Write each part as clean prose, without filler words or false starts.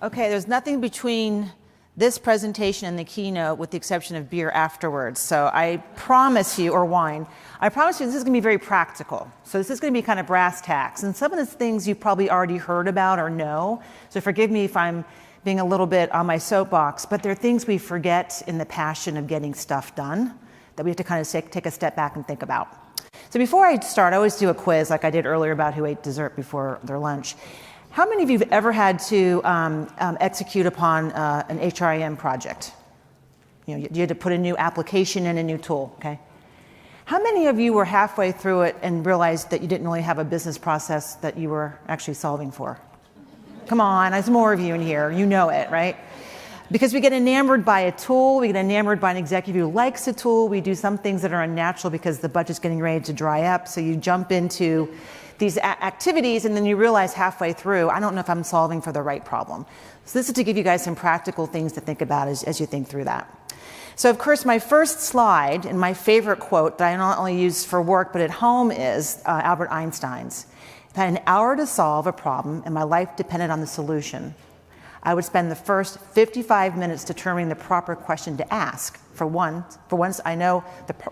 Okay, there's nothing between this presentation and the keynote with the exception of beer afterwards. So I promise you, or wine, I promise you this is going to be very practical. So this is going to be kind of brass tacks. And some of the things you've probably already heard about or know. So forgive me if I'm being a little bit on my soapbox, but there are things we forget in the passion of getting stuff done that we have to kind of take a step back and think about. So before I start, I always do a quiz like I did earlier about who ate dessert before their lunch. How many of you have ever had to execute upon an HRIM project? You know, you had to put a new application in, a new tool, okay? How many of you were halfway through it and realized that you didn't really have a business process that you were actually solving for? Come on, there's more of you in here. You know it, right? Because we get enamored by a tool, we get enamored by an executive who likes a tool, we do some things that are unnatural because the budget's getting ready to dry up, so you jump into these activities and then you realize halfway through, I don't know if I'm solving for the right problem. So this is to give you guys some practical things to think about as you think through that. So of course my first slide and my favorite quote that I not only use for work but at home is Albert Einstein's. If I had an hour to solve a problem and my life depended on the solution, I would spend the first 55 minutes determining the proper question to ask. For once I know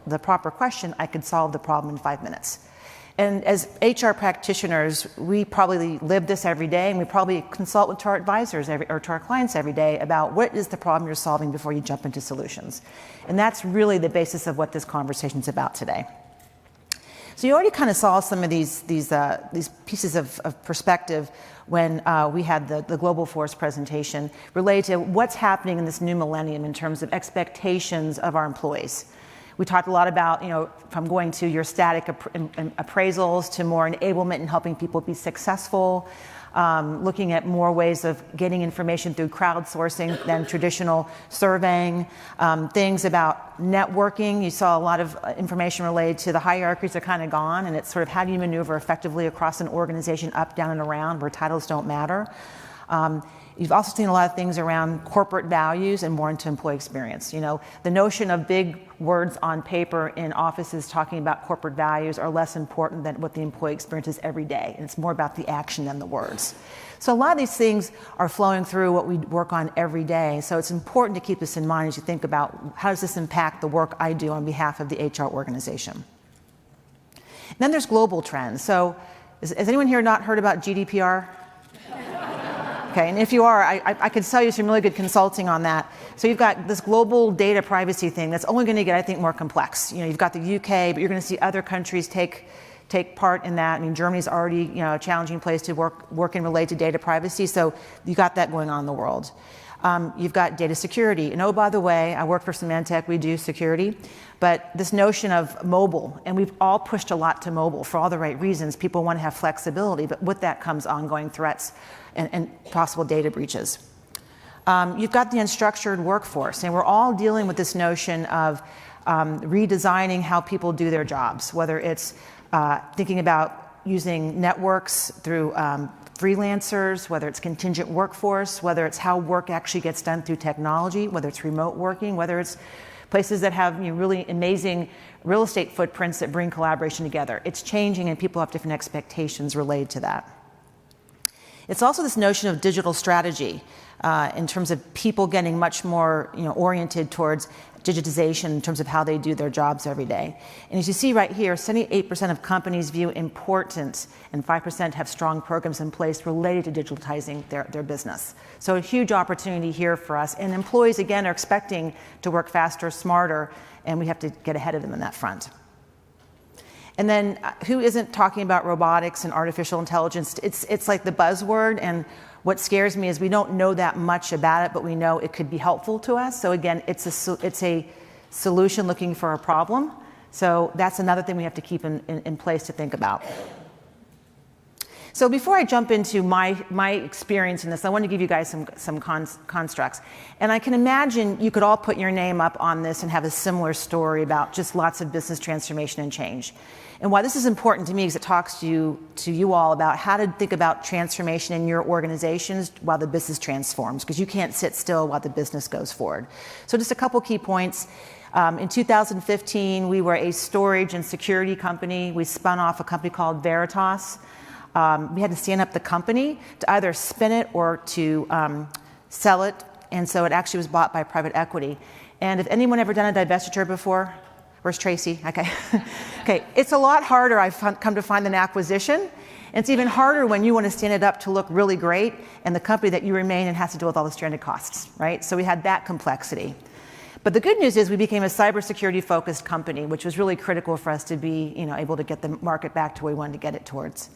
the proper question, I could solve the problem in 5 minutes. And as HR practitioners, we probably live this every day, and we probably consult with our advisors or to our clients every day about what is the problem you're solving before you jump into solutions. And that's really the basis of what this conversation is about today. So you already kind of saw some of these pieces of perspective when we had the Global Force presentation related to what's happening in this new millennium in terms of expectations of our employees. We talked a lot about, from going to your static appraisals to more enablement and helping people be successful, looking at more ways of getting information through crowdsourcing than traditional surveying, things about networking. You saw a lot of information related to the hierarchies are kind of gone, and it's sort of how do you maneuver effectively across an organization up, down, and around where titles don't matter. You've also seen a lot of things around corporate values and more into employee experience. The notion of big words on paper in offices talking about corporate values are less important than what the employee experience is every day. And it's more about the action than the words. So a lot of these things are flowing through what we work on every day. So it's important to keep this in mind as you think about how does this impact the work I do on behalf of the HR organization. And then there's global trends. So has anyone here not heard about GDPR? Okay, and if you are, I could sell you some really good consulting on that. So you've got this global data privacy thing that's only going to get, I think, more complex. You've got the UK, but you're going to see other countries take part in that. I mean, Germany's already, a challenging place to work in related to data privacy. So you got that going on in the world. You've got data security. And oh, by the way, I work for Symantec, we do security. But this notion of mobile, and we've all pushed a lot to mobile for all the right reasons. People want to have flexibility, but with that comes ongoing threats and possible data breaches. You've got the unstructured workforce, and we're all dealing with this notion of redesigning how people do their jobs, whether it's thinking about using networks through freelancers, whether it's contingent workforce, whether it's how work actually gets done through technology, whether it's remote working, whether it's places that have really amazing real estate footprints that bring collaboration together. It's changing, and people have different expectations related to that. It's also this notion of digital strategy in terms of people getting much more oriented towards digitization in terms of how they do their jobs every day. And as you see right here, 78% of companies view important and 5% have strong programs in place related to digitalizing their business. So a huge opportunity here for us. And employees, again, are expecting to work faster, smarter, and we have to get ahead of them on that front. And then who isn't talking about robotics and artificial intelligence? It's like the buzzword, and what scares me is we don't know that much about it, but we know it could be helpful to us. So again, it's a solution looking for a problem. So that's another thing we have to keep in place to think about. So before I jump into my experience in this, I want to give you guys some constructs. And I can imagine you could all put your name up on this and have a similar story about just lots of business transformation and change. And why this is important to me is it talks to you all about how to think about transformation in your organizations while the business transforms, because you can't sit still while the business goes forward. So just a couple key points. In 2015, we were a storage and security company. We spun off a company called Veritas. We had to stand up the company to either spin it or to sell it, and so it actually was bought by private equity. And if anyone ever done a divestiture before? Where's Tracy? Okay. Okay, it's a lot harder, I've come to find, than acquisition. And it's even harder when you want to stand it up to look really great and the company that you remain in has to deal with all the stranded costs, right? So we had that complexity. But the good news is we became a cybersecurity focused company, which was really critical for us to be, able to get the market back to where we wanted to get it towards.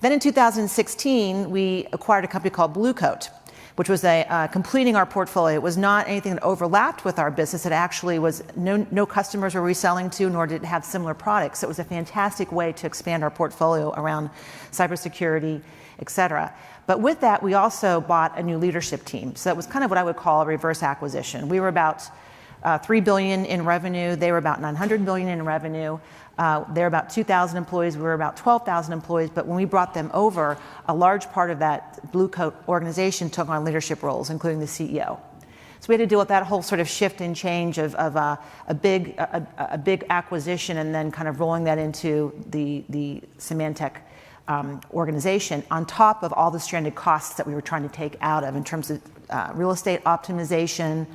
Then in 2016, we acquired a company called Blue Coat, which was completing our portfolio. It was not anything that overlapped with our business. It actually was no customers were we selling to, nor did it have similar products. It was a fantastic way to expand our portfolio around cybersecurity, et cetera. But with that, we also bought a new leadership team. So that was kind of what I would call a reverse acquisition. We were about $3 billion in revenue. They were about $900 million in revenue. They're about 2,000 employees. We were about 12,000 employees. But when we brought them over, a large part of that Blue Coat organization took on leadership roles, including the CEO. So we had to deal with that whole sort of shift and change of a big acquisition and then kind of rolling that into the Symantec organization on top of all the stranded costs that we were trying to take out of in terms of real estate optimization,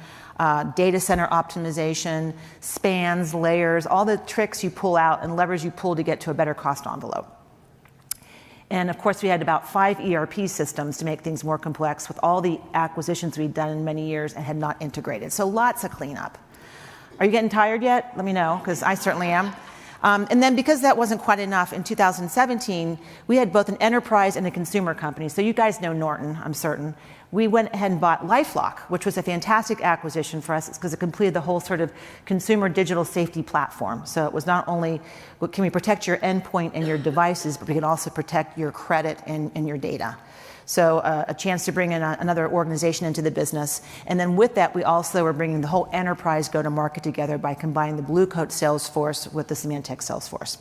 data center optimization, spans, layers, all the tricks you pull out and levers you pull to get to a better cost envelope. And of course, we had about 5 ERP systems to make things more complex with all the acquisitions we'd done in many years and had not integrated. So lots of cleanup. Are you getting tired yet? Let me know, because I certainly am. And then because that wasn't quite enough, in 2017, we had both an enterprise and a consumer company. So you guys know Norton, I'm certain. We went ahead and bought LifeLock, which was a fantastic acquisition for us because it completed the whole sort of consumer digital safety platform. So it was not only can we protect your endpoint and your devices, but we can also protect your credit and your data. So a chance to bring in another organization into the business. And then with that, we also were bringing the whole enterprise go-to-market together by combining the Blue Coat sales force with the Symantec sales force.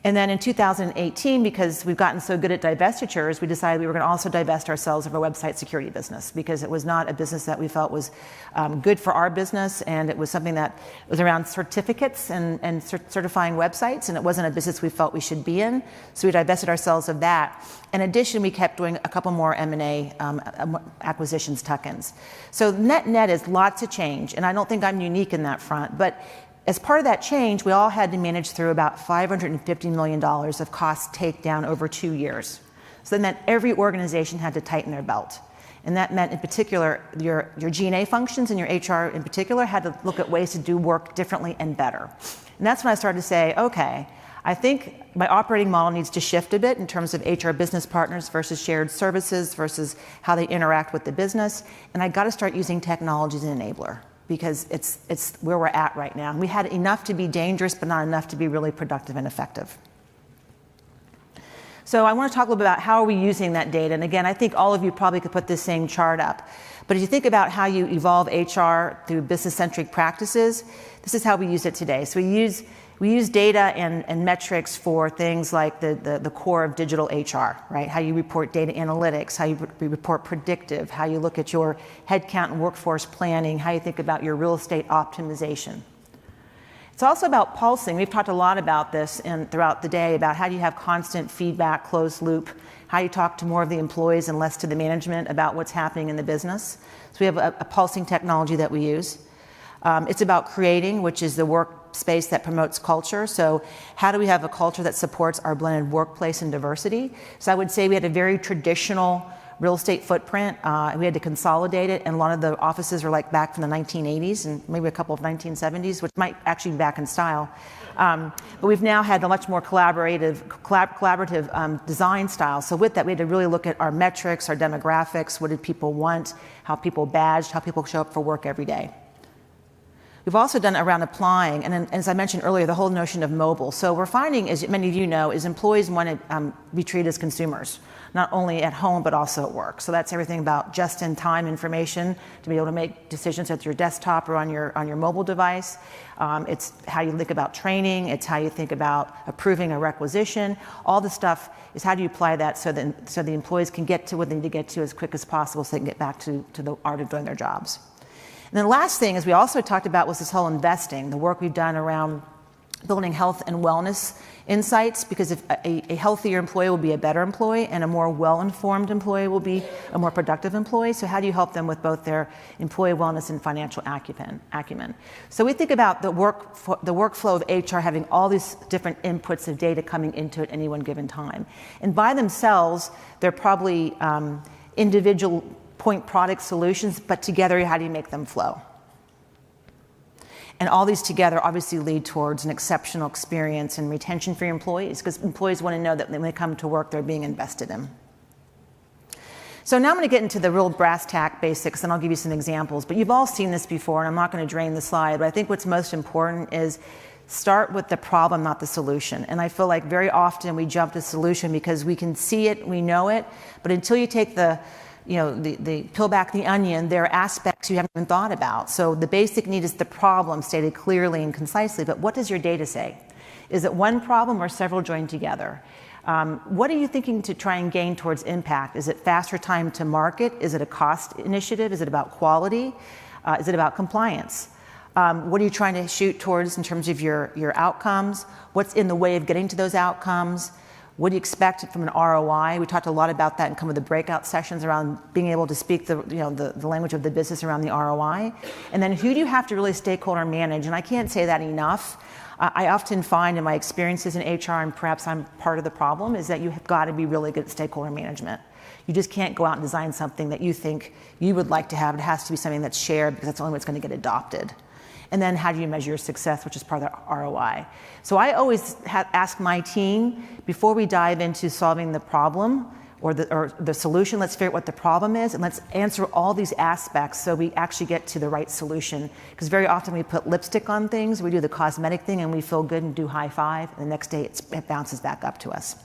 And then in 2018, because we've gotten so good at divestitures, we decided we were going to also divest ourselves of our website security business because it was not a business that we felt was good for our business, and it was something that was around certificates and certifying websites, and it wasn't a business we felt we should be in. So we divested ourselves of that. In addition, we kept doing a couple more M&A acquisitions, tuck-ins. So net is lots of change, and I don't think I'm unique in that front, but as part of that change, we all had to manage through about $550 million of cost takedown over 2 years. So that meant every organization had to tighten their belt. And that meant, in particular, your G&A functions and your HR in particular had to look at ways to do work differently and better. And that's when I started to say, okay, I think my operating model needs to shift a bit in terms of HR business partners versus shared services versus how they interact with the business. And I got to start using technology as an enabler, because it's where we're at right now. We had enough to be dangerous, but not enough to be really productive and effective. So I want to talk a little bit about how are we using that data. And again, I think all of you probably could put this same chart up. But if you think about how you evolve HR through business-centric practices, this is how we use it today. So we use data and metrics for things like the core of digital HR, right? How you report data analytics, how you report predictive, how you look at your headcount and workforce planning, how you think about your real estate optimization. It's also about pulsing. We've talked a lot about this throughout the day, about how do you have constant feedback, closed loop, how you talk to more of the employees and less to the management about what's happening in the business. So we have a pulsing technology that we use. It's about creating, which is the workspace that promotes culture. So how do we have a culture that supports our blended workplace and diversity? So I would say we had a very traditional real estate footprint. We had to consolidate it, and a lot of the offices are like back from the 1980s and maybe a couple of 1970s, which might actually be back in style. But we've now had a much more collaborative design style. So with that, we had to really look at our metrics, our demographics, what did people want, how people badged, how people show up for work every day. We've also done around applying, and as I mentioned earlier, the whole notion of mobile. So we're finding, as many of you know, is employees want to be treated as consumers, not only at home, but also at work. So that's everything about just-in-time information to be able to make decisions at your desktop or on your mobile device. It's how you think about training. It's how you think about approving a requisition. All the stuff is how do you apply that so the employees can get to what they need to get to as quick as possible so they can get back to the art of doing their jobs. And then the last thing, as we also talked about, was this whole investing, the work we've done around building health and wellness insights, because if a healthier employee will be a better employee, and a more well-informed employee will be a more productive employee. So how do you help them with both their employee wellness and financial acumen? So we think about the workflow of HR having all these different inputs of data coming into it at any one given time. And by themselves, they're probably individual point product solutions, but together, how do you make them flow? And all these together obviously lead towards an exceptional experience and retention for your employees, because employees want to know that when they come to work, they're being invested in. So now I'm going to get into the real brass tack basics, and I'll give you some examples. But you've all seen this before, and I'm not going to drain the slide, but I think what's most important is start with the problem, not the solution. And I feel like very often we jump to solution because we can see it, we know it, but until you take the peel back the onion, there are aspects you haven't even thought about. So the basic need is the problem stated clearly and concisely, but what does your data say? Is it one problem or several joined together? What are you thinking to try and gain towards impact? Is it faster time to market? Is it a cost initiative? Is it about quality? Is it about compliance? What are you trying to shoot towards in terms of your outcomes? What's in the way of getting to those outcomes? What do you expect from an ROI? We talked a lot about that in some of the breakout sessions around being able to speak the language of the business around the ROI. And then who do you have to really stakeholder manage? And I can't say that enough. I often find in my experiences in HR, and perhaps I'm part of the problem, is that you have got to be really good at stakeholder management. You just can't go out and design something that you think you would like to have. It has to be something that's shared, because that's the only way it's going to get adopted. And then how do you measure your success, which is part of the ROI. So I always ask my team, before we dive into solving the problem or the solution, let's figure out what the problem is, and let's answer all these aspects so we actually get to the right solution. Because very often we put lipstick on things, we do the cosmetic thing, and we feel good and do high five, and the next day it bounces back up to us.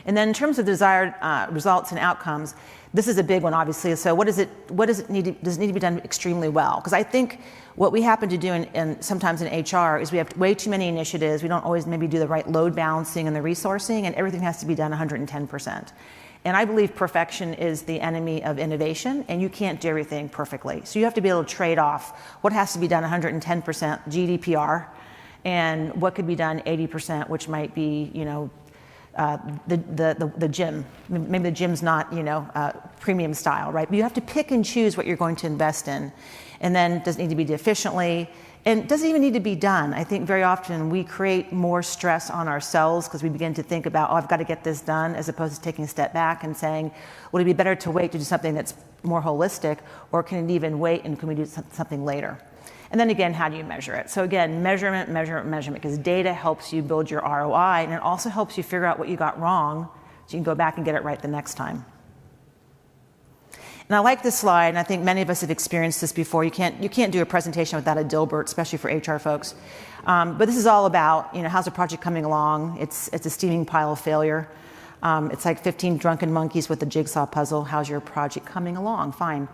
And then in terms of desired results and outcomes, this is a big one, obviously. So does it need to be done extremely well? Because I think what we happen to do sometimes in HR is we have way too many initiatives. We don't always maybe do the right load balancing and the resourcing, and everything has to be done 110%. And I believe perfection is the enemy of innovation, and you can't do everything perfectly. So you have to be able to trade off what has to be done 110% GDPR, and what could be done 80%, which might be, the gym. Maybe the gym's not, premium style, right? But you have to pick and choose what you're going to invest in. And then does it need to be done efficiently? And does it even need to be done? I think very often we create more stress on ourselves because we begin to think about, I've got to get this done, as opposed to taking a step back and saying, would it be better to wait to do something that's more holistic, or can it even wait and can we do something later? And then again, how do you measure it? So again, measurement, because data helps you build your ROI, and it also helps you figure out what you got wrong so you can go back and get it right the next time. And I like this slide, and I think many of us have experienced this before. You can't do a presentation without a Dilbert, especially for HR folks. But this is all about, how's the project coming along? It's a steaming pile of failure. It's like 15 drunken monkeys with a jigsaw puzzle. How's your project coming along? Fine.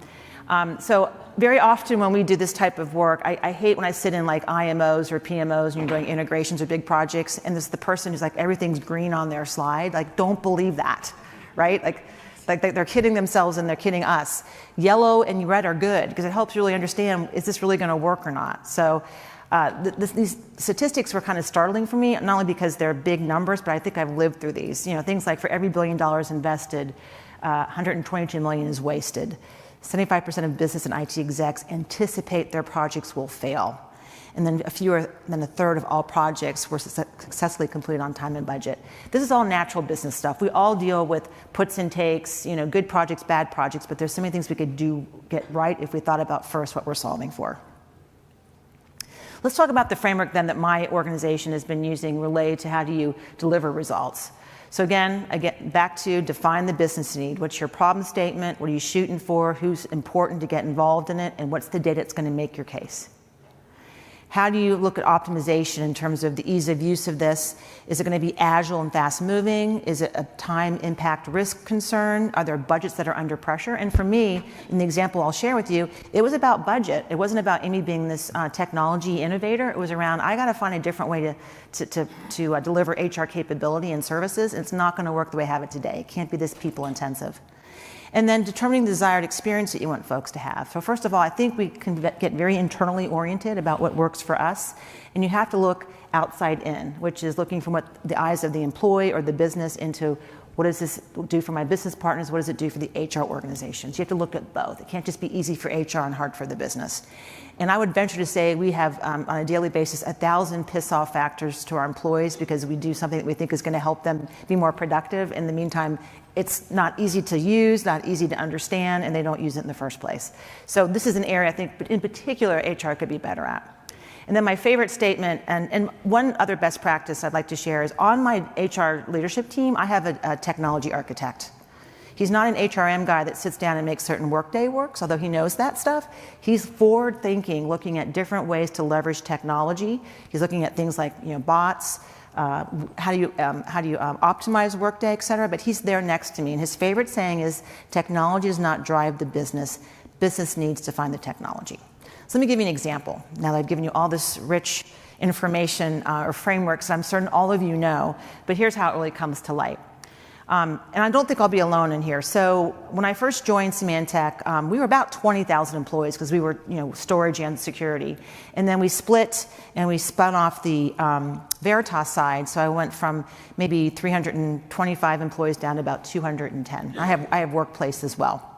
So very often when we do this type of work, I hate when I sit in like IMOs or PMOs and you're doing integrations or big projects, and this the person who's like, everything's green on their slide. Like, don't believe that, right? Like they're kidding themselves and they're kidding us. Yellow and red are good because it helps you really understand, is this really going to work or not? So these statistics were kind of startling for me, not only because they're big numbers, but I think I've lived through these. Things like for every $1 billion invested, 122 million is wasted. 75% of business and IT execs anticipate their projects will fail. And then fewer than a third of all projects were successfully completed on time and budget. This is all natural business stuff. We all deal with puts and takes, good projects, bad projects, but there's so many things we could get right if we thought about first what we're solving for. Let's talk about the framework then that my organization has been using related to how do you deliver results. So again, I get back to define the business need. What's your problem statement? What are you shooting for? Who's important to get involved in it? And what's the data that's going to make your case? How do you look at optimization in terms of the ease of use of this? Is it going to be agile and fast moving? Is it a time impact risk concern? Are there budgets that are under pressure? And for me, in the example I'll share with you, it was about budget. It wasn't about Amy being this technology innovator. It was around, I got to find a different way to deliver HR capability and services. It's not going to work the way I have it today. It can't be this people intensive. And then determining the desired experience that you want folks to have. So first of all, I think we can get very internally oriented about what works for us. And you have to look outside in, which is looking from what the eyes of the employee or the business into what does this do for my business partners? What does it do for the HR organizations? You have to look at both. It can't just be easy for HR and hard for the business. And I would venture to say we have, on a daily basis, 1,000 piss-off factors to our employees because we do something that we think is going to help them be more productive. In the meantime, it's not easy to use, not easy to understand, and they don't use it in the first place. So this is an area I think, in particular, HR could be better at. And then my favorite statement, and one other best practice I'd like to share is on my HR leadership team, I have a technology architect. He's not an HRM guy that sits down and makes certain Workday works, although he knows that stuff. He's forward thinking, looking at different ways to leverage technology. He's looking at things like bots, how do you optimize Workday, et cetera, but he's there next to me. And his favorite saying is, technology does not drive the business. Business needs to find the technology. So let me give you an example. Now that I've given you all this rich information or frameworks, I'm certain all of you know, but here's how it really comes to light. And I don't think I'll be alone in here. So when I first joined Symantec, we were about 20,000 employees because we were, storage and security. And then we split and we spun off the Veritas side. So I went from maybe 325 employees down to about 210. I have Workplace as well.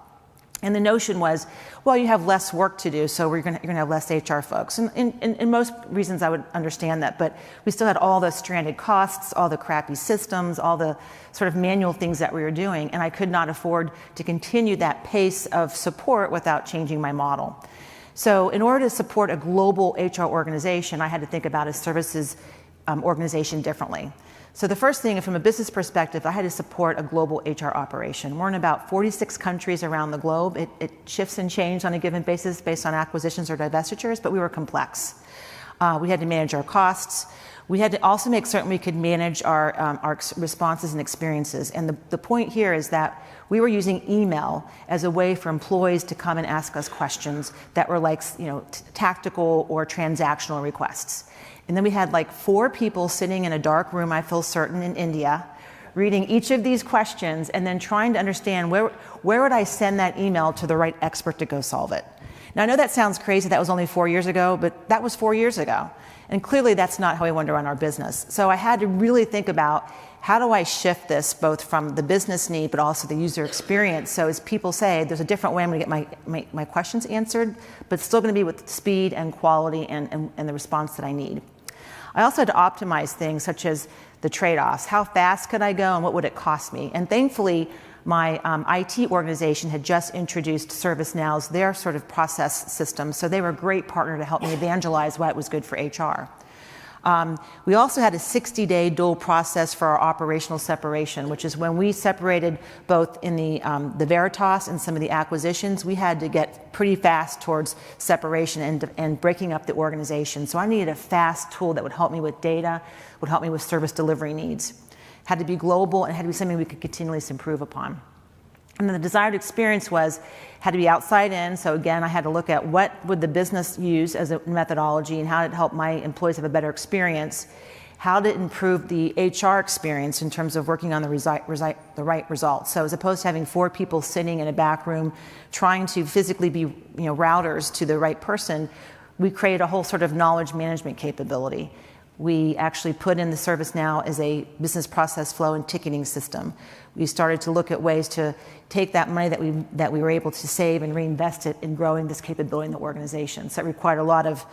And the notion was, well, you have less work to do, so you're going to have less HR folks. And in most reasons, I would understand that, but we still had all the stranded costs, all the crappy systems, all the sort of manual things that we were doing, and I could not afford to continue that pace of support without changing my model. So in order to support a global HR organization, I had to think about a services organization differently. So the first thing, from a business perspective, I had to support a global HR operation. We're in about 46 countries around the globe. It shifts and changes on a given basis based on acquisitions or divestitures, but we were complex. We had to manage our costs. We had to also make certain we could manage our responses and experiences. And the point here is that we were using email as a way for employees to come and ask us questions that were like, tactical or transactional requests. And then we had like 4 people sitting in a dark room, I feel certain, in India, reading each of these questions and then trying to understand where would I send that email to the right expert to go solve it. Now, I know that sounds crazy. That was only 4 years ago, but that was 4 years ago. And clearly that's not how we want to run our business. So I had to really think about, how do I shift this both from the business need but also the user experience? So as people say, there's a different way I'm going to get my questions answered, but still going to be with speed and quality and the response that I need. I also had to optimize things such as the trade-offs. How fast could I go and what would it cost me? And thankfully, my IT organization had just introduced ServiceNow's, their sort of process system, so they were a great partner to help me evangelize why it was good for HR. We also had a 60-day dual process for our operational separation, which is when we separated both in the Veritas and some of the acquisitions, we had to get pretty fast towards separation and breaking up the organization. So I needed a fast tool that would help me with data, would help me with service delivery needs. Had to be global and had to be something we could continuously improve upon. And then the desired experience had to be outside in. So again, I had to look at what would the business use as a methodology and how to help my employees have a better experience, how to improve the HR experience in terms of working on the right results. So as opposed to having 4 people sitting in a back room trying to physically be routers to the right person, we created a whole sort of knowledge management capability. We actually put in the ServiceNow as a business process flow and ticketing system. We started to look at ways to take that money that we were able to save and reinvest it in growing this capability in the organization. So it required a lot of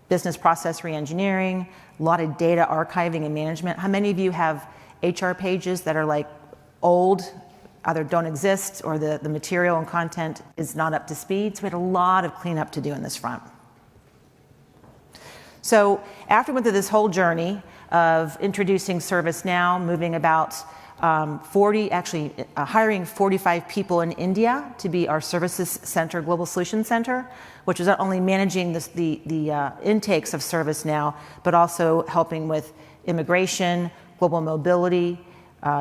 business process reengineering, a lot of data archiving and management. How many of you have HR pages that are like old, either don't exist or the material and content is not up to speed? So we had a lot of cleanup to do in this front. So after we went through this whole journey of introducing ServiceNow, moving about hiring 45 people in India to be our services center, global solution center, which was not only managing the intakes of ServiceNow, but also helping with immigration, global mobility,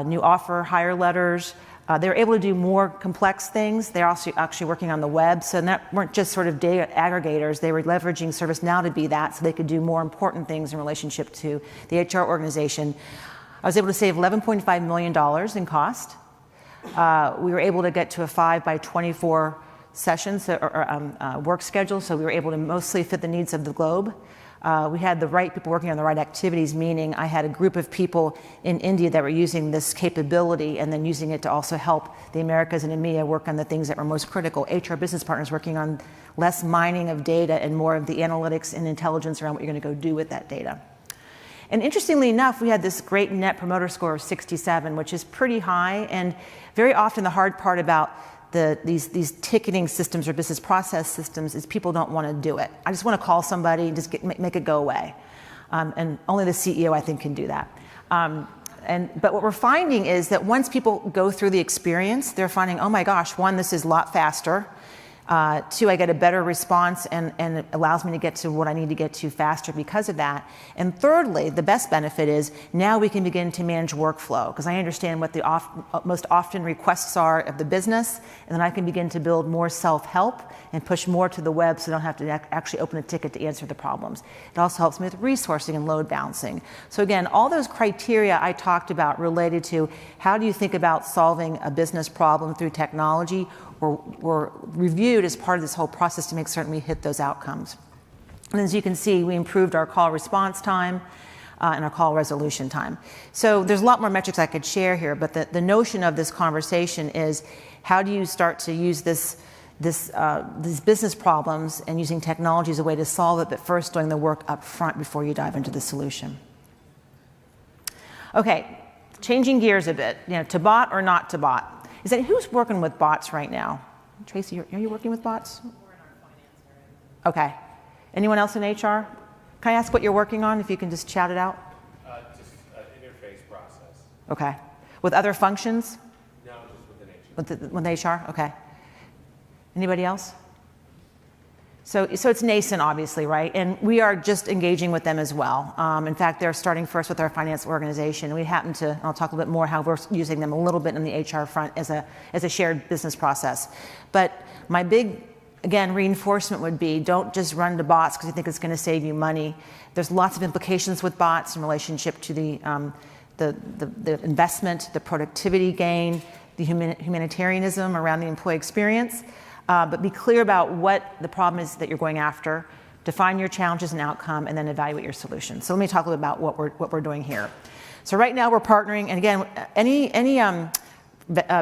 new offer, hire letters. They were able to do more complex things. They're also actually working on the web, so that weren't just sort of data aggregators. They were leveraging ServiceNow to be that, so they could do more important things in relationship to the HR organization. I was able to save $11.5 million in cost. We were able to get to a 5 by 24 sessions or work schedule, so we were able to mostly fit the needs of the globe. We had the right people working on the right activities, meaning I had a group of people in India that were using this capability and then using it to also help the Americas and EMEA work on the things that were most critical. HR business partners working on less mining of data and more of the analytics and intelligence around what you're going to go do with that data. And interestingly enough, we had this great net promoter score of 67, which is pretty high. And very often the hard part about these ticketing systems or business process systems is people don't want to do it. I just want to call somebody and just make it go away. And only the CEO, I think, can do that. But what we're finding is that once people go through the experience, they're finding, oh my gosh, one, this is a lot faster. Two, I get a better response and it allows me to get to what I need to get to faster because of that. And thirdly, the best benefit is now we can begin to manage workflow because I understand what the most often requests are of the business, and then I can begin to build more self-help and push more to the web so I don't have to actually open a ticket to answer the problems. It also helps me with resourcing and load balancing. So again, all those criteria I talked about related to how do you think about solving a business problem through technology were reviewed as part of this whole process to make certain we hit those outcomes. And as you can see, we improved our call response time and our call resolution time. So there's a lot more metrics I could share here, but the notion of this conversation is how do you start to use these business problems and using technology as a way to solve it, but first doing the work up front before you dive into the solution. Okay, changing gears a bit, to bot or not to bot. Is that who's working with bots right now? Tracy, are you working with bots? We're in our finance area. Okay. Anyone else in HR? Can I ask what you're working on, if you can just shout it out? Just an interface process. Okay. With other functions? No, just within HR. With HR? Okay. Anybody else? So it's nascent, obviously, right? And we are just engaging with them as well. In fact, they're starting first with our finance organization. We happen to, and I'll talk a little bit more how we're using them a little bit in the HR front as a shared business process. But my big, again, reinforcement would be don't just run to bots because you think it's going to save you money. There's lots of implications with bots in relationship to the investment, the productivity gain, the humanitarianism around the employee experience. But be clear about what the problem is that you're going after, define your challenges and outcome, and then evaluate your solution. So let me talk a little about what we're doing here. So right now we're partnering, and again, any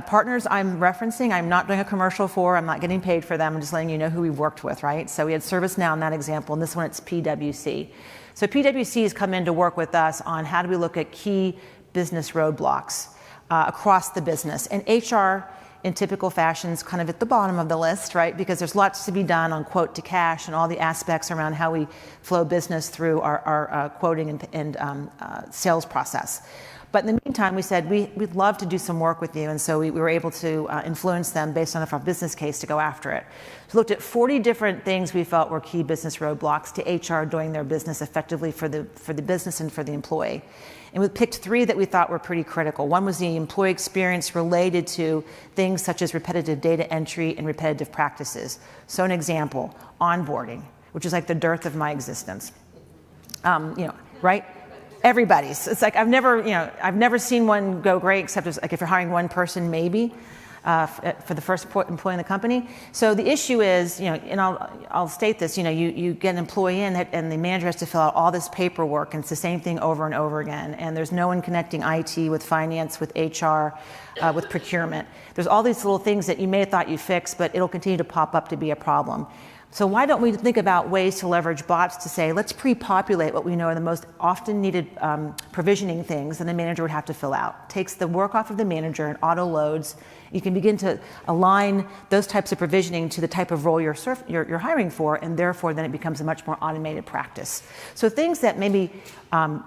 partners I'm referencing, I'm not doing a commercial for, I'm not getting paid for them, I'm just letting you know who we've worked with, right? So we had ServiceNow in that example, and this one it's PwC. So PwC has come in to work with us on how do we look at key business roadblocks across the business. And HR, in typical fashions, kind of at the bottom of the list, right? Because there's lots to be done on quote to cash and all the aspects around how we flow business through our quoting and sales process. But in the meantime, we said we'd love to do some work with you, and so we were able to influence them based on our business case to go after it. So we looked at 40 different things we felt were key business roadblocks to HR doing their business effectively for the business and for the employee. And we picked 3 that we thought were pretty critical. One was the employee experience related to things such as repetitive data entry and repetitive practices. So an example, onboarding, which is like the dearth of my existence. Right? Everybody's. It's like I've never seen one go great except as, like if you're hiring one person, maybe. For the first employee in the company. So the issue is, and I'll state this, you get an employee in and the manager has to fill out all this paperwork and it's the same thing over and over again. And there's no one connecting IT with finance, with HR, with procurement. There's all these little things that you may have thought you fixed, but it'll continue to pop up to be a problem. So why don't we think about ways to leverage bots to say, let's pre-populate what we know are the most often needed provisioning things that the manager would have to fill out. Takes the work off of the manager and auto loads. You can begin to align those types of provisioning to the type of role you're hiring for, and therefore then it becomes a much more automated practice. So things that maybe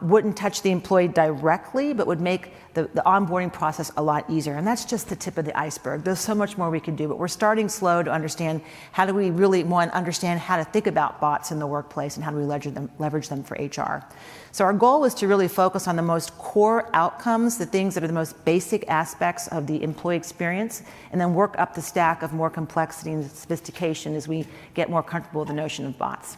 wouldn't touch the employee directly, but would make the onboarding process a lot easier. And that's just the tip of the iceberg. There's so much more we can do, but we're starting slow to understand how do we really, understand how to think about bots in the workplace and how do we leverage them for HR. So our goal was to really focus on the most core outcomes, the things that are the most basic aspects of the employee experience, and then work up the stack of more complexity and sophistication as we get more comfortable with the notion of bots.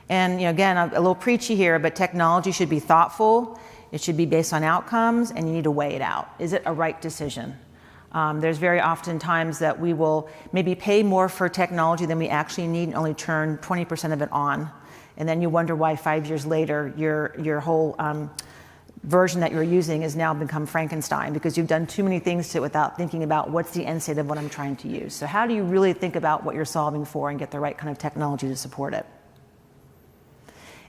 And again, a little preachy here, but technology should be thoughtful. It should be based on outcomes, and you need to weigh it out. Is it a right decision? There's very often times that we will maybe pay more for technology than we actually need and only turn 20% of it on. And then you wonder why 5 years later your whole version that you're using has now become Frankenstein because you've done too many things to it without thinking about what's the end state of what I'm trying to use. So how do you really think about what you're solving for and get the right kind of technology to support it?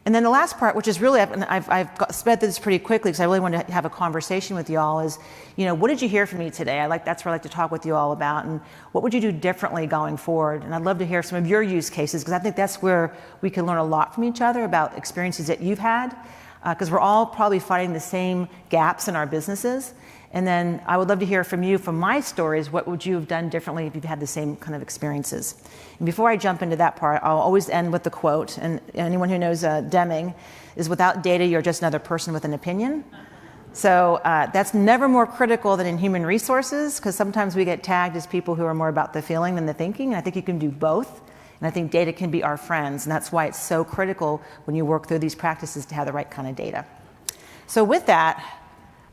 And then the last part, which is really, I've sped this pretty quickly because I really want to have a conversation with you all, is, what did you hear from me today? That's what I like to talk with you all about, and what would you do differently going forward? And I'd love to hear some of your use cases because I think that's where we can learn a lot from each other about experiences that you've had, because we're all probably fighting the same gaps in our businesses. And then I would love to hear from you, from my stories, what would you have done differently if you've had the same kind of experiences? And before I jump into that part, I'll always end with the quote, and anyone who knows Deming is, without data, you're just another person with an opinion. So that's never more critical than in human resources, because sometimes we get tagged as people who are more about the feeling than the thinking, and I think you can do both. And I think data can be our friends, and that's why it's so critical when you work through these practices to have the right kind of data. So with that,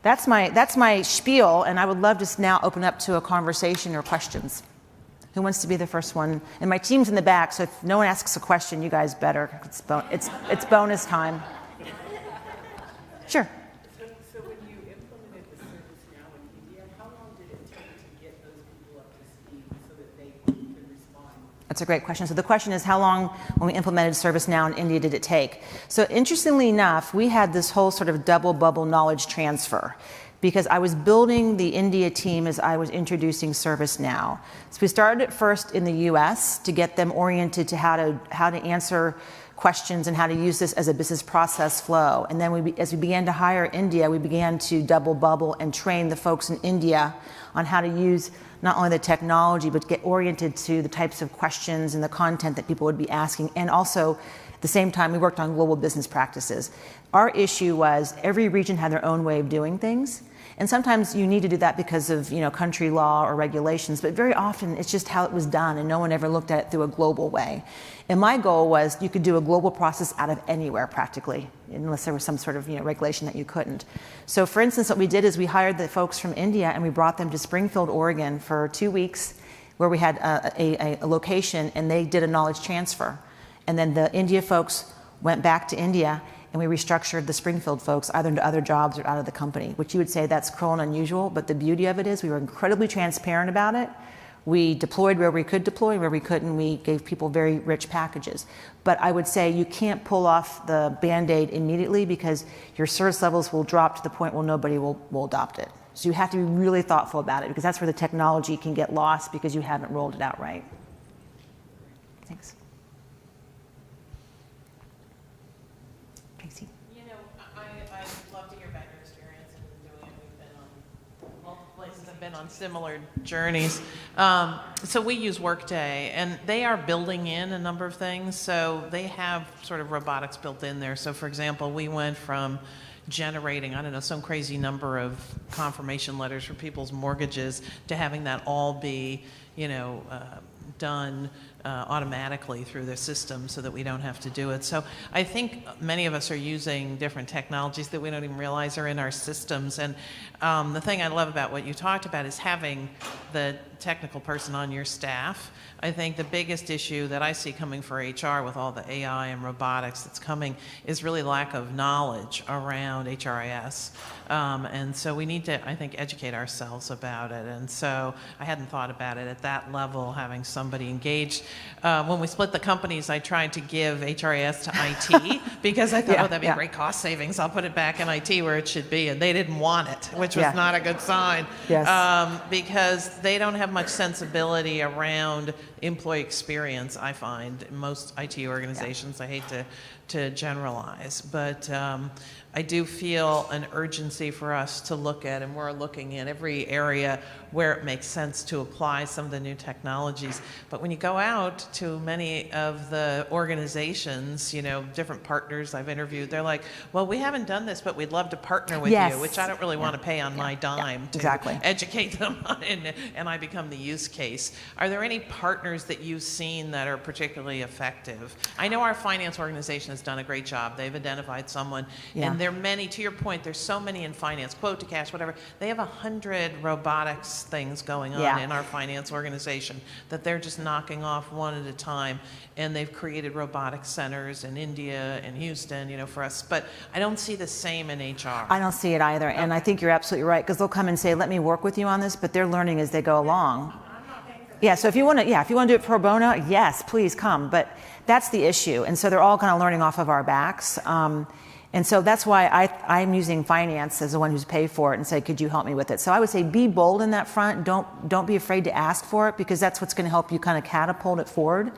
that's my spiel, and I would love to now open up to a conversation or questions. Who wants to be the first one? And my team's in the back, so if no one asks a question, you guys better. It's bonus time. Sure. So when you implemented the ServiceNow in India, how long did it take to get those people up to speed so that they could respond? That's a great question. So the question is, how long, when we implemented ServiceNow in India, did it take? So interestingly enough, we had this whole sort of double bubble knowledge transfer, because I was building the India team as I was introducing ServiceNow. So we started at first in the US to get them oriented to how to answer questions and how to use this as a business process flow. And then as we began to hire India, we began to double bubble and train the folks in India on how to use not only the technology, but get oriented to the types of questions and the content that people would be asking. And also, at the same time, we worked on global business practices. Our issue was every region had their own way of doing things. And sometimes you need to do that because of country law or regulations, but very often it's just how it was done, and no one ever looked at it through a global way. And my goal was you could do a global process out of anywhere practically, unless there was some sort of regulation that you couldn't. So for instance, what we did is we hired the folks from India and we brought them to Springfield, Oregon for 2 weeks, where we had a location, and they did a knowledge transfer. And then the India folks went back to India, and we restructured the Springfield folks either into other jobs or out of the company, which you would say that's cruel and unusual, but the beauty of it is we were incredibly transparent about it. We deployed where we could deploy, where we couldn't, we gave people very rich packages. But I would say you can't pull off the Band-Aid immediately because your service levels will drop to the point where nobody will adopt it. So you have to be really thoughtful about it, because that's where the technology can get lost because you haven't rolled it out right. Thanks. I'd love to hear about your experience in doing it. We've been on multiple places. I've been on similar journeys. So we use Workday, and they are building in a number of things. So they have sort of robotics built in there. So for example, we went from generating, some crazy number of confirmation letters for people's mortgages to having that all be, done automatically through their system so that we don't have to do it. So I think many of us are using different technologies that we don't even realize are in our systems. And the thing I love about what you talked about is having the technical person on your staff. I think the biggest issue that I see coming for HR with all the AI and robotics that's coming is really lack of knowledge around HRIS. And so we need to, I think, educate ourselves about it. And so I hadn't thought about it at that level, having somebody engaged. When we split the companies, I tried to give HRIS to IT because I thought, that'd be great cost savings. I'll put it back in IT where it should be. And they didn't want it, which was not a good sign. Yes. Because they don't have much sensibility around employee experience, I find, in most IT organizations. I hate to generalize, but I do feel an urgency for us to look at, and we're looking at every area where it makes sense to apply some of the new technologies. But when you go out to many of the organizations, different partners I've interviewed, they're like, well, we haven't done this, but we'd love to partner with you, which I don't really want to pay on my dime to educate them on, and I become the use case. Are there any partners that you've seen that are particularly effective? I know our finance organization has done a great job. They've identified someone, and there are many, to your point, there's so many in finance, quote to cash, whatever. They have 100 robotics things going on in our finance organization that they're just knocking off one at a time. And they've created robotic centers in India and Houston, you know, for us. But I don't see the same in HR. I don't see it either. And I think you're absolutely right, because they'll come and say, let me work with you on this, but they're learning as they go along. Yeah, so if you want to, if you want to do it pro bono, yes, please come. But that's the issue. And so they're all kind of learning off of our backs. And so that's why I'm using finance as the one who's paid for it and say, could you help me with it? So I would say be bold in that front. Don't be afraid to ask for it, because that's what's going to help you kind of catapult it forward.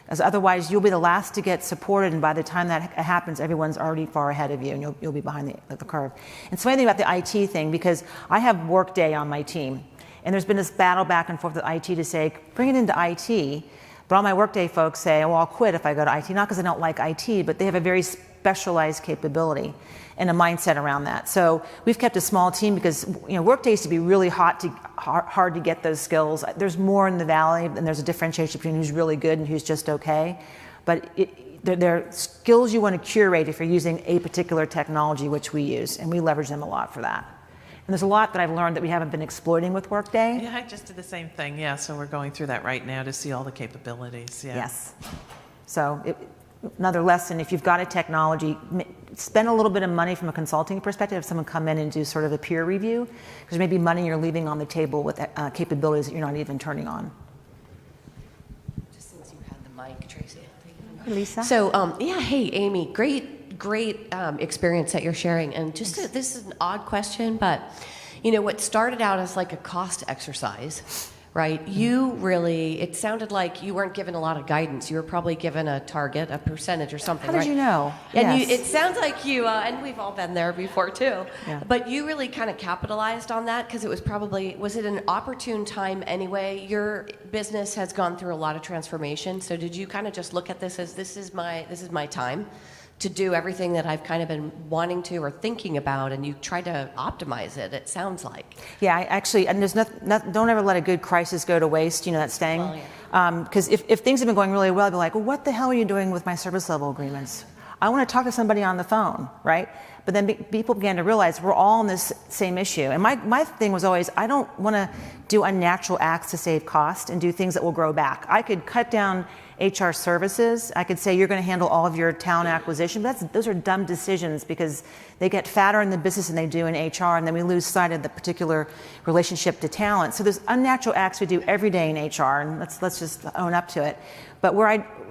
As otherwise, you'll be the last to get supported, and by the time that happens, everyone's already far ahead of you, and you'll be behind the curve. And so anything about the IT thing, because I have Workday on my team, and there's been this battle back and forth with IT to say, bring it into IT. But all my Workday folks say, well, I'll quit if I go to IT, not because I don't like IT, but they have a very specialized capability and a mindset around that. So we've kept a small team because, you know, Workday used to be really hard to get those skills. There's more in the valley, and there's a differentiation between who's really good and who's just okay. But they're skills you want to curate if you're using a particular technology, which we use, and we leverage them a lot for that. And there's a lot that I've learned that we haven't been exploiting with Workday. Yeah, I just did the same thing. Yeah, so we're going through that right now to see all the capabilities. Yeah. Yes. So another lesson, if you've got a technology, spend a little bit of money from a consulting perspective, have someone come in and do sort of a peer review, because maybe money you're leaving on the table with capabilities that you're not even turning on. Just since you had the mic, Tracy. Hey, Lisa. So, hey, Amy, great experience that you're sharing. And this is an odd question, but you know, what started out as like a cost exercise, right? You really, it sounded like you weren't given a lot of guidance. You were probably given a target, a percentage or something, How did right? you know? And Yes. it sounds like you, and we've all been there before too, Yeah. but you really kind of capitalized on that because it was probably, was it an opportune time anyway? Your business has gone through a lot of transformation. So did you kind of just look at this as this is my time to do everything that I've kind of been wanting to or thinking about, and you try to optimize it, it sounds like. Yeah, I actually, and there's don't ever let a good crisis go to waste, you know that saying? Well, Because if things have been going really well, I'd be like, well, what the hell are you doing with my service level agreements? I want to talk to somebody on the phone, right? But then people began to realize we're all in this same issue. And my thing was always, I don't want to do unnatural acts to save cost and do things that will grow back. I could cut down HR services. I could say you're going to handle all of your talent acquisition, but those are dumb decisions because they get fatter in the business than they do in HR, and then we lose sight of the particular relationship to talent. So there's unnatural acts we do every day in HR, and let's just own up to it. But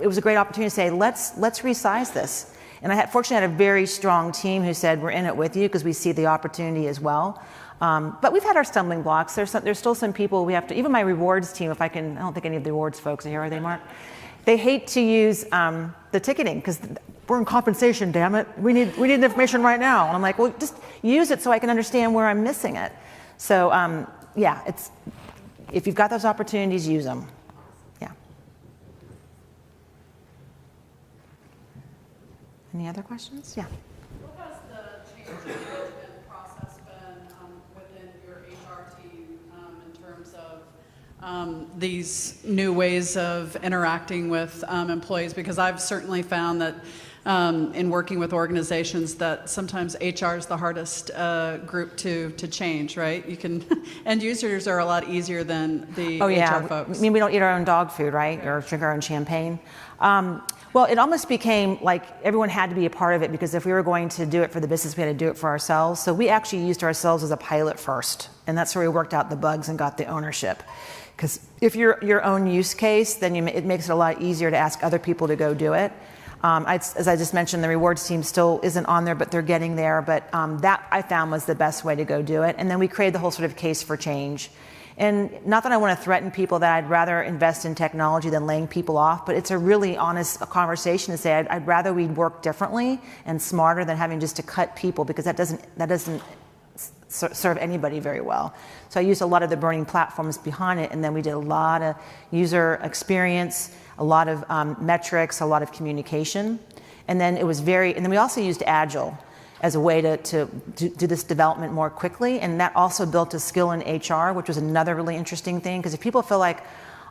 it was a great opportunity to say, let's resize this. And I fortunately had a very strong team who said, we're in it with you because we see the opportunity as well. But we've had our stumbling blocks. There's still some people we have to, even my rewards team, I don't think any of the rewards folks are here, are they, Mark? They hate to use the ticketing because we're in compensation, damn it. We need the information right now. And I'm like, well, just use it so I can understand where I'm missing it. So if you've got those opportunities, use them. Yeah. Any other questions? Yeah. What has the change management process been within your HR team in terms of these new ways of interacting with employees? Because I've certainly found that in working with organizations that sometimes HR is the hardest group to change, right? You can, end users are a lot easier than the HR folks. I mean, we don't eat our own dog food, right? Or drink our own champagne. Well, it almost became like everyone had to be a part of it because if we were going to do it for the business, we had to do it for ourselves. So we actually used ourselves as a pilot first. And that's where we worked out the bugs and got the ownership. Because if you're your own use case, then it makes it a lot easier to ask other people to go do it. As I just mentioned, the rewards team still isn't on there, but they're getting there. But that I found was the best way to go do it. And then we created the whole sort of case for change. And not that I want to threaten people that I'd rather invest in technology than laying people off, but it's a really honest conversation to say I'd rather we work differently and smarter than having just to cut people because that doesn't serve anybody very well. So I used a lot of the burning platforms behind it, and then we did a lot of user experience, a lot of metrics, a lot of communication, and then we also used Agile as a way to do this development more quickly, and that also built a skill in HR, which was another really interesting thing, because if people feel like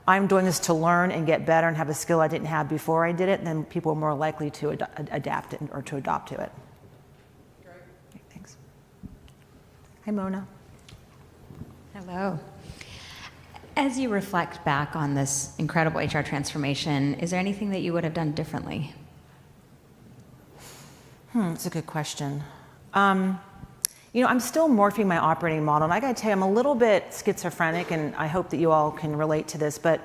I'm doing this to learn and get better and have a skill I didn't have before I did it, then people are more likely to adapt it or to adopt to it. Great. Hi, Mona. Hello. As you reflect back on this incredible HR transformation, is there anything that you would have done differently? That's a good question. I'm still morphing my operating model, and I got to tell you, I'm a little bit schizophrenic, and I hope that you all can relate to this, but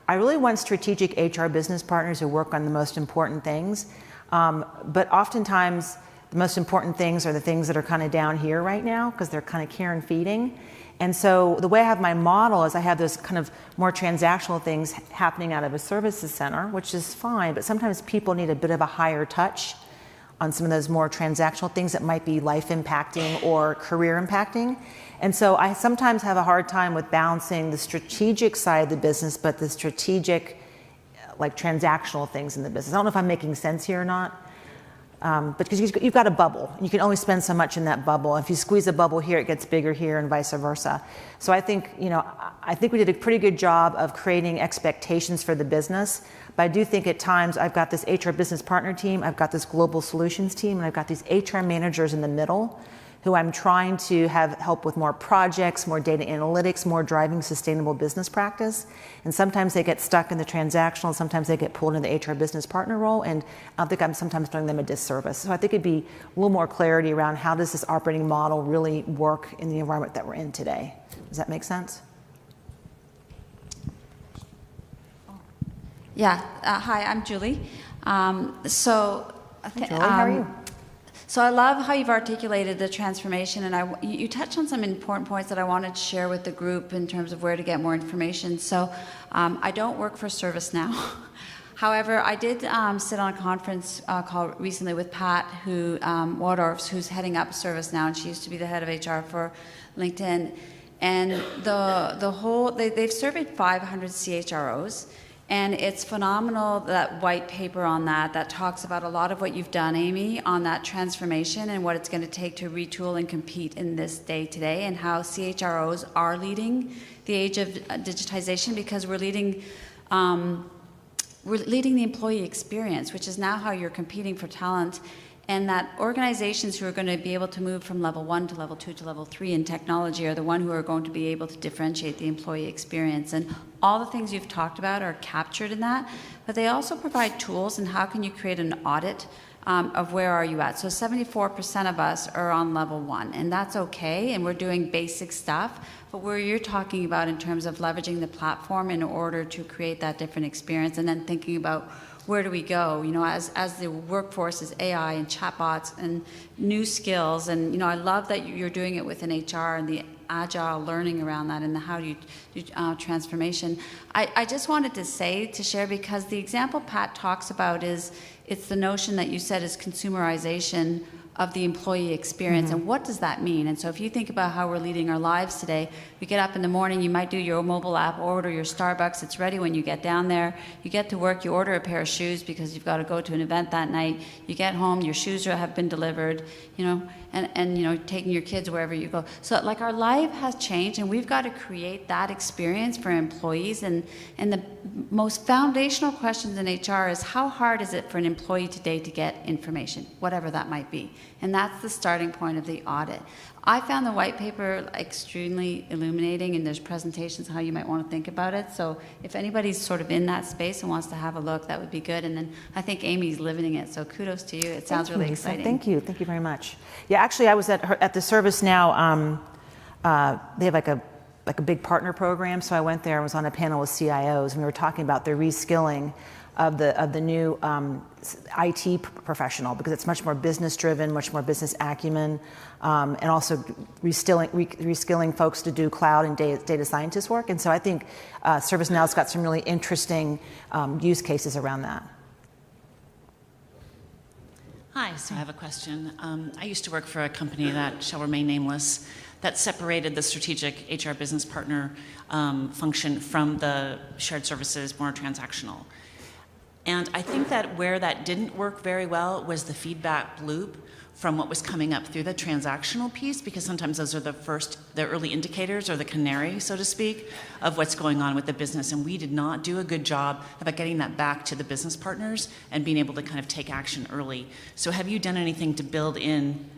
I really want strategic HR business partners who work on the most important things. But oftentimes, the most important things are the things that are kind of down here right now, because they're kind of care and feeding. And so the way I have my model is I have those kind of more transactional things happening out of a services center, which is fine, but sometimes people need a bit of a higher touch on some of those more transactional things that might be life impacting or career impacting. And so I sometimes have a hard time with balancing the strategic side of the business, but the strategic, like transactional things in the business. I don't know if I'm making sense here or not. But because you've got a bubble, and you can only spend so much in that bubble. If you squeeze a bubble here, it gets bigger here, and vice versa. So I think, I think we did a pretty good job of creating expectations for the business. But I do think at times I've got this HR business partner team, I've got this global solutions team, and I've got these HR managers in the middle who I'm trying to have help with more projects, more data analytics, more driving sustainable business practice. And sometimes they get stuck in the transactional, sometimes they get pulled into the HR business partner role, and I think I'm sometimes doing them a disservice. So I think it'd be a little more clarity around how does this operating model really work in the environment that we're in today. Does that make sense? Yeah. Hi, I'm Julie. Hi, Julie, how are you? So I love how you've articulated the transformation, and you touched on some important points that I wanted to share with the group in terms of where to get more information. So I don't work for ServiceNow. However, I did sit on a conference call recently with Pat Wadorfs, who's heading up ServiceNow, and she used to be the head of HR for LinkedIn. And they've surveyed 500 CHROs. And it's phenomenal, that white paper on that talks about a lot of what you've done, Amy, on that transformation and what it's going to take to retool and compete in this day today, and how CHROs are leading the age of digitization, because we're leading the employee experience, which is now how you're competing for talent. And that organizations who are going to be able to move from level 1 to level 2 to level 3 in technology are the one who are going to be able to differentiate the employee experience. And all the things you've talked about are captured in that, but they also provide tools and how can you create an audit of where are you at. So 74% of us are on level 1, and that's okay, and we're doing basic stuff, but where you're talking about in terms of leveraging the platform in order to create that different experience, and then thinking about where do we go, as the workforce is AI and chatbots and new skills. And, I love that you're doing it within HR and the agile learning around that and how do you do transformation. I just wanted to share, because the example Pat talks about it's the notion that you said is consumerization of the employee experience. And what does that mean? And so if you think about how we're leading our lives today, we get up in the morning, you might do your mobile app, order your Starbucks, it's ready when you get down there. You get to work, you order a pair of shoes because you've got to go to an event that night. You get home, your shoes have been delivered, and taking your kids wherever you go. So like our life has changed, and we've got to create that experience for employees. And the most foundational questions in HR is, how hard is it for an employee today to get information, whatever that might be? And that's the starting point of the audit. I found the white paper extremely illuminating, and there's presentations on how you might want to think about it. So if anybody's sort of in that space and wants to have a look, that would be good. And then I think Amy's living it, so kudos to you. It sounds really exciting. Thank you very much. Yeah, actually, I was at the ServiceNow. They have like a big partner program, so I went there and was on a panel with CIOs, and we were talking about the reskilling of the new IT professional, because it's much more business driven, much more business acumen, and also reskilling folks to do cloud and data scientist work. And so I think ServiceNow's got some really interesting use cases around that. Hi, so I have a question. I used to work for a company that shall remain nameless that separated the strategic HR business partner function from the shared services, more transactional. And I think that where that didn't work very well was the feedback loop from what was coming up through the transactional piece, because sometimes those are the early indicators, or the canary, so to speak, of what's going on with the business. And we did not do a good job about getting that back to the business partners and being able to kind of take action early. So have you done anything to build in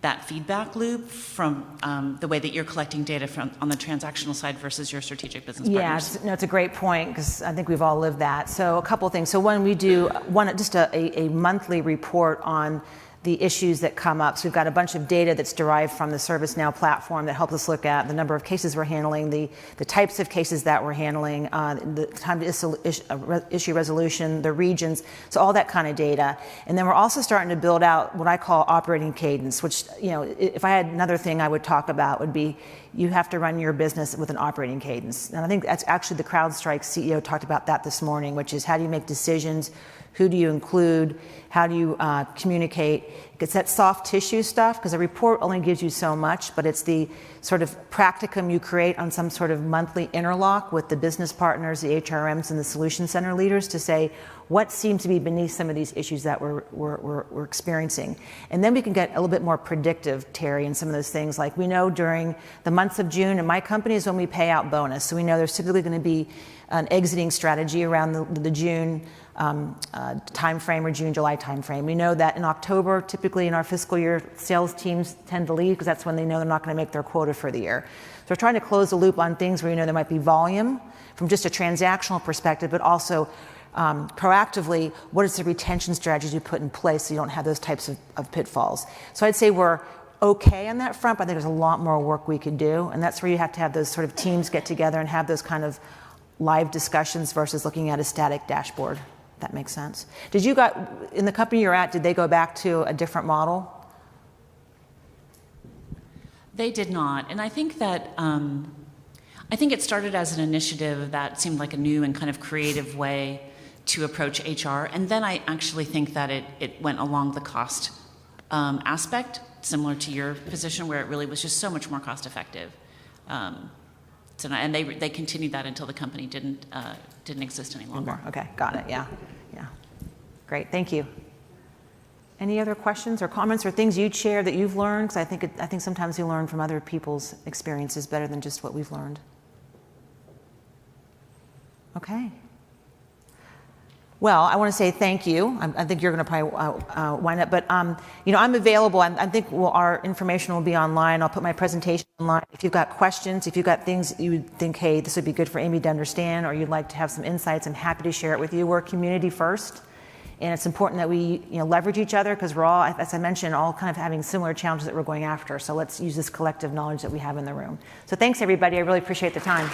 that feedback loop from the way that you're collecting data from on the transactional side versus your strategic business partners? Yeah, it's a great point because I think we've all lived that. So a couple of things. So one, we do just a monthly report on the issues that come up. So we've got a bunch of data that's derived from the ServiceNow platform that helps us look at the number of cases we're handling, the types of cases that we're handling, the time to issue resolution, the regions, so all that kind of data. And then we're also starting to build out what I call operating cadence, which, if I had another thing I would talk about would be you have to run your business with an operating cadence. And I think that's actually the CrowdStrike CEO talked about that this morning, which is how do you make decisions, who do you include, how do you communicate. It's that soft tissue stuff, because a report only gives you so much, but it's the sort of practicum you create on some sort of monthly interlock with the business partners, the HRMs, and the solution center leaders to say what seems to be beneath some of these issues that we're experiencing. And then we can get a little bit more predictive, Terry, in some of those things. Like we know during the months of June in my company is when we pay out bonus. So we know there's typically going to be an exiting strategy around the June timeframe or June-July timeframe. We know that in October, typically in our fiscal year, sales teams tend to leave because that's when they know they're not going to make their quota for the year. So we're trying to close the loop on things where there might be volume from just a transactional perspective, but also proactively, what is the retention strategies you put in place so you don't have those types of pitfalls. So I'd say we're okay on that front, but I think there's a lot more work we could do, and that's where you have to have those sort of teams get together and have those kind of live discussions versus looking at a static dashboard. That makes sense. Did you in the company you're at, did they go back to a different model? They did not, and I think that I think it started as an initiative that seemed like a new and kind of creative way to approach HR, and then I actually think that it went along the cost aspect, similar to your position, where it really was just so much more cost effective. And they continued that until the company didn't exist any longer. Okay, got it. Yeah. Great, thank you. Any other questions or comments or things you'd share that you've learned? Because I think sometimes we learn from other people's experiences better than just what we've learned. Okay. Well, I want to say thank you. I think you're going to probably wind up, but I'm available. I think our information will be online. I'll put my presentation online. If you've got questions, if you've got things you would think, hey, this would be good for Amy to understand, or you'd like to have some insights, I'm happy to share it with you. We're community first, and it's important that we leverage each other because we're all, as I mentioned, all kind of having similar challenges that we're going after. So let's use this collective knowledge that we have in the room. So thanks, everybody. I really appreciate the time.